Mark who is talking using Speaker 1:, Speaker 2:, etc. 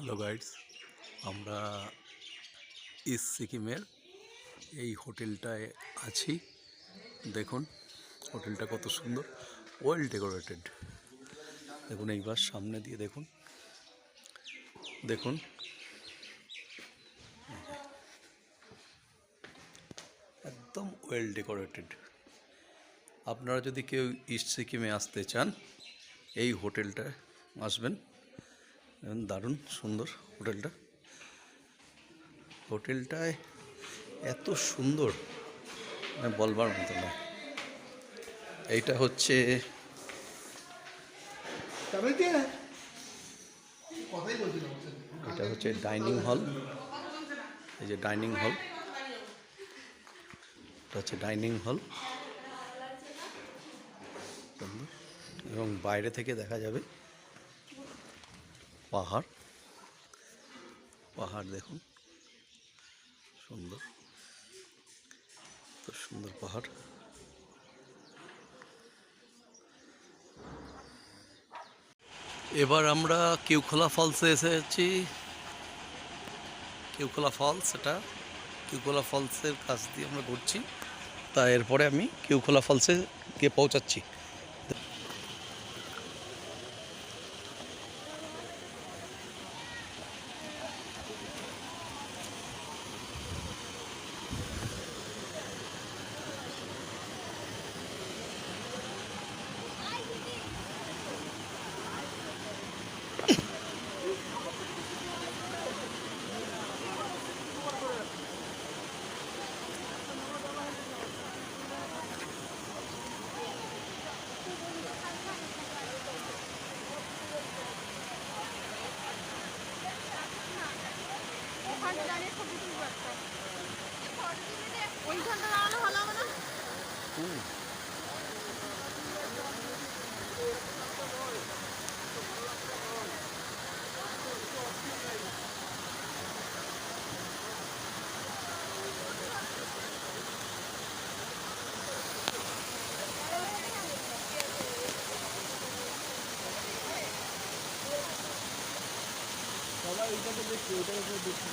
Speaker 1: Hello guides, আমরা east সিকিমের এই হোটেলটায় আছি। দেখুন হোটেলটা কত সুন্দর, ওয়েল ডেকোরেটেড। দেখুন এইবার সামনে দিয়ে দেখুন দেখুন একদম ওয়েল ডেকোরেটেড। আপনারা যদি কেউ ইস্ট সিকিমে আসতে চান এই হোটেলটায় আসবেন। দারুণ সুন্দর হোটেলটায় এত সুন্দর বলবার মতো না। এইটা হচ্ছে ডাইনিং হল। এই যে ডাইনিং হল, এটা হচ্ছে ডাইনিং হল এবং বাইরে থেকে দেখা যাবে পাহাড়। দেখুন সুন্দর, তো সুন্দর পাহাড়। এবার আমরা কিউখোলা ফলসে এসেছি। কিউখোলা ফলস, এটা কিউখোলা ফলসের কাছ দিয়ে আমরা ঘুরছি। তা এরপরে আমি কিউখোলা ফলসে গিয়ে পৌঁছাচ্ছি। সবাই ওইটাকে দেখছি, ওইটার উপরে দেখছি।